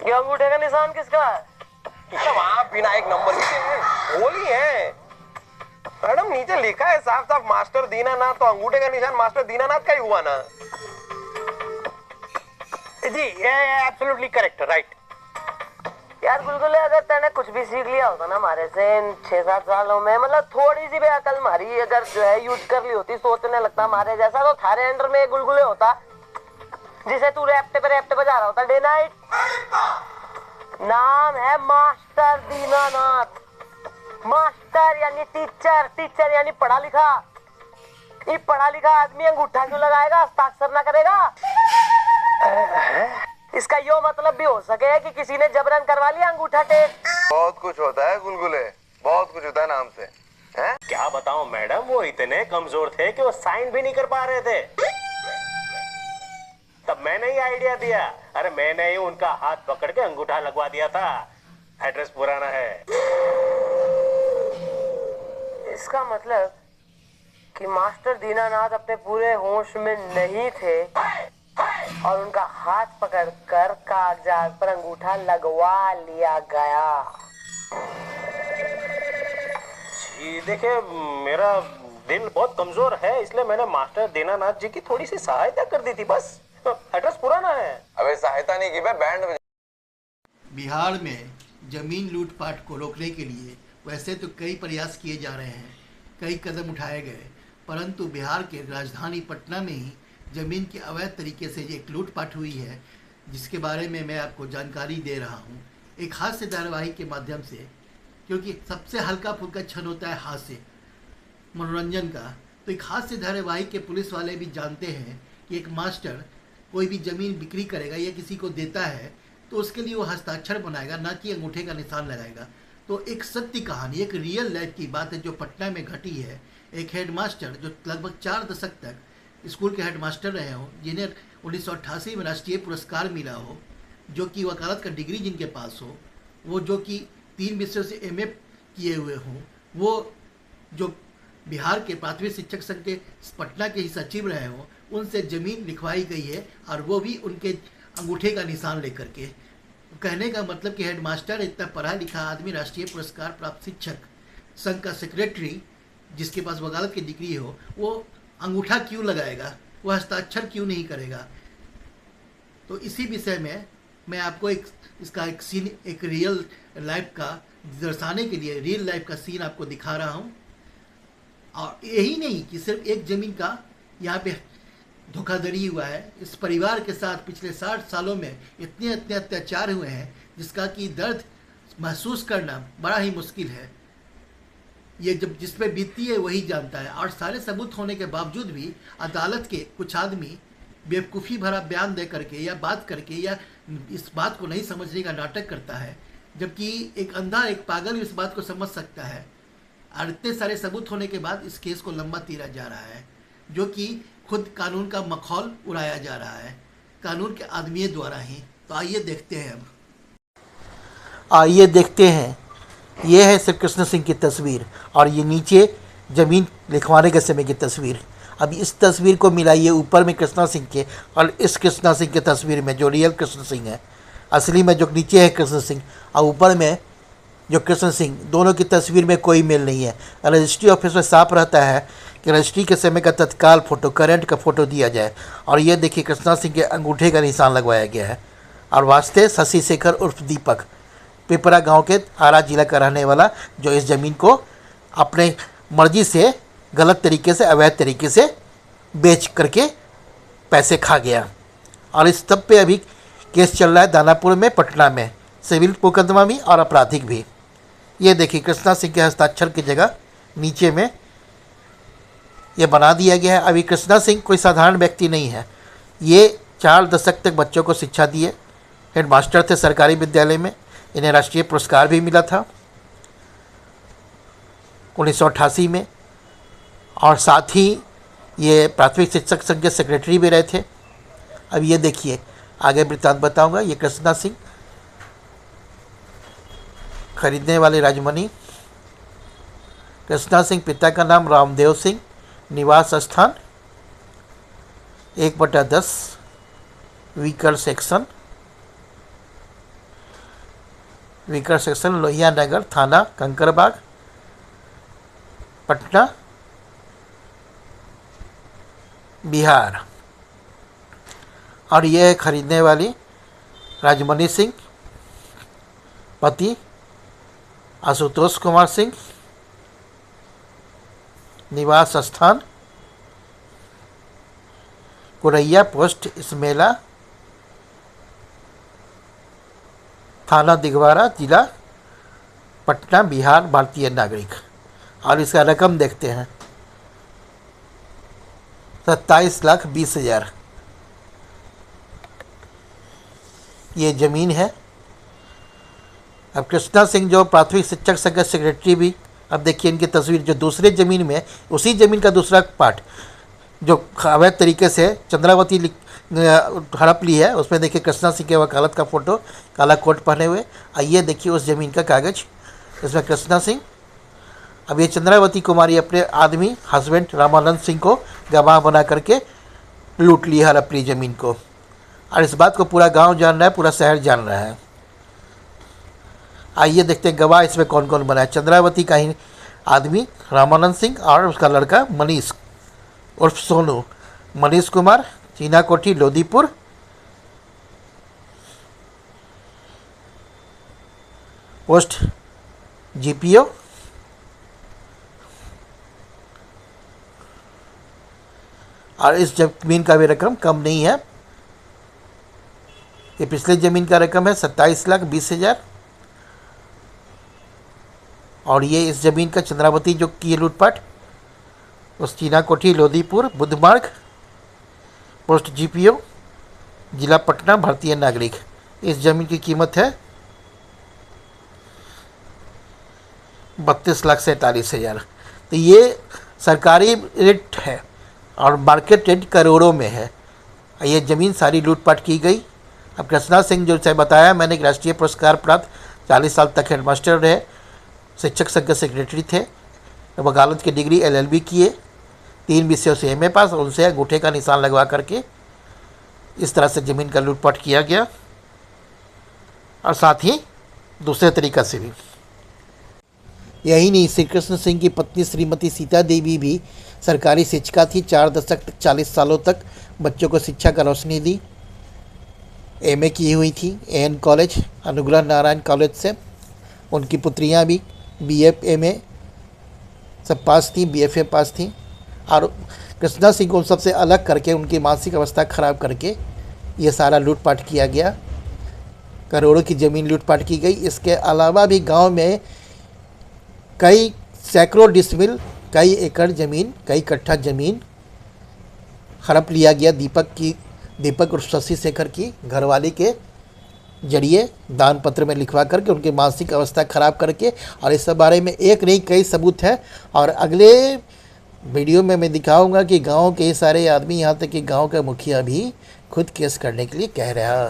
ये अंगूठे का निशान किसका है? वहाँ बिना एक नंबर के होली है मैडम। नीचे लिखा है साफ साफ मास्टर दीनानाथ, तो अंगूठे का निशान मास्टर दीनानाथ का ही हुआ ना जी। ये एब्सोल्युटली करेक्ट, राइट। यार गुलगुले, अगर तैने कुछ भी सीख लिया होता ना हमारे से इन 6-7 सालों में, मतलब थोड़ी सी भी अकल हमारी अगर जो है यूज कर ली होती, सोचने लगता हमारे जैसा, तो थारे अंडर में एक गुलगुले होता जिसे तू रैप्टे बजा रहा होता डे नाइट। नाम है मास्टर दीनानाथ। मास्टर यानी टीचर, टीचर यानी पढ़ा लिखा। ये पढ़ा लिखा आदमी अंगूठा क्यों लगाएगा, हस्ताक्षर ना करेगा? इसका यो मतलब भी हो सके कि किसी ने जबरन करवा लिया अंगूठा टेप। बहुत कुछ होता है गुलगुले, बहुत कुछ होता है नाम से। हैं? क्या बताऊं मैडम, वो इतने कमजोर थे कि वो साइन भी नहीं कर पा रहे थे। तब मैंने ही आइडिया दिया। अरे मैंने ही उनका हाथ पकड़ के अंगूठा लगवा दिया था। एड्रेस पुराना है। इसका मतलब कि मास्टर दीनानाथ अपने पूरे होश में नहीं थे और उनका हाथ पकड़कर कागजात पर अंगूठा लगवा लिया गया। जी देखिए, मेरा दिल बहुत कमजोर है, इसलिए मैंने मास्टर दीनानाथ जी की थोड़ी सी सहायता कर दी थी बस। एड्रेस पुराना है। अबे सहायता नहीं की, बैंड बजा। बिहार में जमीन लूटपाट को रोकने के लिए वैसे तो कई प्रयास किए जा रहे हैं, कई कदम उठाए गए, परंतु बिहार के राजधानी पटना में ही ज़मीन की अवैध तरीके से एक लूटपाट हुई है, जिसके बारे में मैं आपको जानकारी दे रहा हूँ एक हास्य धारावाहिक के माध्यम से। क्योंकि सबसे हल्का फुल्का क्षण होता है हास्य, मनोरंजन का। तो एक हास्य धारावाहिक के पुलिस वाले भी जानते हैं कि एक मास्टर कोई भी ज़मीन बिक्री करेगा या किसी को देता है तो उसके लिए वो हस्ताक्षर बनाएगा, ना कि अंगूठे का निशान लगाएगा। तो एक सत्य कहानी, एक रियल लाइफ की बात है जो पटना में घटी है। एक हेडमास्टर जो लगभग 4 दशक तक स्कूल के हेडमास्टर रहे हों, जिन्हें 1988 में राष्ट्रीय पुरस्कार मिला हो, जो कि वकालत का डिग्री जिनके पास हो, वो जो कि 3 विषयों से एमए किए हुए हों, वो जो बिहार के प्राथमिक शिक्षक संघ के पटना के ही सचिव रहे हों, उनसे ज़मीन लिखवाई गई है और वो भी उनके अंगूठे का निशान लेकर के। कहने का मतलब कि हेडमास्टर इतना पढ़ा लिखा आदमी, राष्ट्रीय पुरस्कार प्राप्त शिक्षक संघ का सेक्रेटरी जिसके पास वकालत की डिग्री हो, वो अंगूठा क्यों लगाएगा, वो हस्ताक्षर क्यों नहीं करेगा? तो इसी विषय में मैं आपको इसका एक सीन, एक रियल लाइफ का दर्शाने के लिए रियल लाइफ का सीन आपको दिखा रहा हूँ। और यही नहीं कि सिर्फ एक ज़मीन का यहाँ पे धोखाधड़ी हुआ है। इस परिवार के साथ पिछले 60 सालों में इतने अत्याचार हुए हैं जिसका कि दर्द महसूस करना बड़ा ही मुश्किल है। ये जब जिस पे बीतती है वही जानता है। और सारे सबूत होने के बावजूद भी अदालत के कुछ आदमी बेवकूफ़ी भरा बयान दे करके या बात करके या इस बात को नहीं समझने का नाटक करता है, जबकि एक अंधा, एक पागल इस बात को समझ सकता है। और इतने सारे सबूत होने के बाद इस केस को लंबा तीरा जा रहा है, जो कि खुद कानून का मखौल उड़ाया जा रहा है, कानून के आदमियों द्वारा ही। तो आइए देखते हैं ये है श्री कृष्ण सिंह की तस्वीर और ये नीचे ज़मीन लिखवाने के समय की तस्वीर। अब इस तस्वीर को मिलाइए ऊपर में कृष्णा सिंह के और इस कृष्णा सिंह की तस्वीर में, जो रियल कृष्ण सिंह है, असली में जो नीचे है कृष्ण सिंह और ऊपर में जो कृष्ण सिंह, दोनों की तस्वीर में कोई मेल नहीं है। रजिस्ट्री ऑफिस में साफ रहता है कि रजिस्ट्री के समय का तत्काल फ़ोटो, करंट का फ़ोटो दिया जाए। और ये देखिए कृष्णा सिंह के अंगूठे का निशान लगवाया गया है। और वास्ते शशि शेखर उर्फ दीपक, पिपरा गांव के आरा जिला का रहने वाला, जो इस ज़मीन को अपने मर्जी से गलत तरीके से, अवैध तरीके से बेच करके पैसे खा गया। और इस सब पे अभी केस चल रहा है दानापुर में, पटना में, सिविल मुकदमा भी और आपराधिक भी। ये देखिए कृष्णा सिंह के हस्ताक्षर की जगह नीचे में ये बना दिया गया है। अभी कृष्णा सिंह कोई साधारण व्यक्ति नहीं है। ये 4 दशक तक बच्चों को शिक्षा दिए, हेडमास्टर थे सरकारी विद्यालय में, इन्हें राष्ट्रीय पुरस्कार भी मिला था 1988 में। और साथ ही ये प्राथमिक शिक्षक संघ के सेक्रेटरी भी रहे थे। अब ये देखिए आगे वृत्तांत बताऊंगा। ये कृष्णा सिंह, खरीदने वाले राजमणि कृष्णा सिंह, पिता का नाम रामदेव सिंह, निवास स्थान 1/10 व्हीकल सेक्शन, विकर सेक्शन लोहिया नगर थाना कंकरबाग पटना बिहार। और यह है खरीदने वाली राजमणि सिंह, पति आशुतोष कुमार सिंह, निवास स्थान कुरैया पोस्ट इसमेला, थाना दिगवारा, जिला पटना बिहार, भारतीय नागरिक। और इसका रकम देखते हैं 27,20,000 ये ज़मीन है। अब कृष्णा सिंह जो प्राथमिक शिक्षक संघ के सेक्रेटरी भी, अब देखिए इनकी तस्वीर जो दूसरे ज़मीन में, उसी ज़मीन का दूसरा पार्ट जो अवैध तरीके से चंद्रावती हड़प ली है, उसमें देखिए कृष्णा सिंह के वकालत का फ़ोटो काला कोट पहने हुए। आइए देखिए उस ज़मीन का कागज़, इसमें कृष्णा सिंह। अब ये चंद्रावती कुमारी अपने आदमी हस्बैंड रामानंद सिंह को गवाह बना करके लूट ली हड़प ली ज़मीन को। और इस बात को पूरा गांव जान रहा है, पूरा शहर जान रहा है। आइए देखते हैं गवाह इसमें कौन कौन बना है। चंद्रावती का ही आदमी रामानंद सिंह और उसका लड़का मनीष उर्फ सोनू, मनीष कुमार, चीना कोठी लोदीपुर, पोस्ट जीपीओ। और इस ज़मीन का भी रकम कम नहीं है, ये पिछले ज़मीन का रकम है 27,20,000। और ये इस ज़मीन का चंद्रावती जो की लूटपाट, उस चीना कोठी लोदीपुर बुधमार्ग, पोस्ट जीपीओ, जिला पटना, भारतीय नागरिक। इस ज़मीन की कीमत है 32,47,000। तो ये सरकारी रेट है और मार्केट रेट करोड़ों में है। ये ज़मीन सारी लूटपाट की गई। अब कृष्णा सिंह जो से बताया मैंने, एक राष्ट्रीय पुरस्कार प्राप्त 40 साल तक हेडमास्टर रहे, शिक्षक संघ के सेक्रेटरी थे, वकालत की डिग्री LLB किए, 3 विषयों से MA पास, उनसे अंगूठे का निशान लगवा करके इस तरह से ज़मीन का लूटपाट किया गया। और साथ ही दूसरे तरीक़ा से भी। यही नहीं, श्री कृष्ण सिंह की पत्नी श्रीमती सीता देवी भी सरकारी शिक्षिका थी। 4 दशक तक 40 सालों तक बच्चों को शिक्षा का रोशनी दी। MA की हुई थी AN college, Anugrah Narayan college से। उनकी पुत्रियां भी BA MA सब पास थी, BFA पास थी। और कृष्णा सिंह को उन सबसे अलग करके, उनकी मानसिक अवस्था ख़राब करके ये सारा लूटपाट किया गया। करोड़ों की ज़मीन लूटपाट की गई। इसके अलावा भी गांव में कई सैकड़ों डिसमिल, कई एकड़ ज़मीन, कई कट्ठा ज़मीन हड़प लिया गया। दीपक और शशि शेखर की घरवाली के जरिए दान पत्र में लिखवा करके, उनकी मानसिक अवस्था ख़राब करके। और इस बारे में एक नहीं कई सबूत है। और अगले वीडियो में मैं दिखाऊंगा कि गांव के सारे आदमी, यहाँ तक कि गांव का मुखिया भी खुद केस करने के लिए कह रहा है।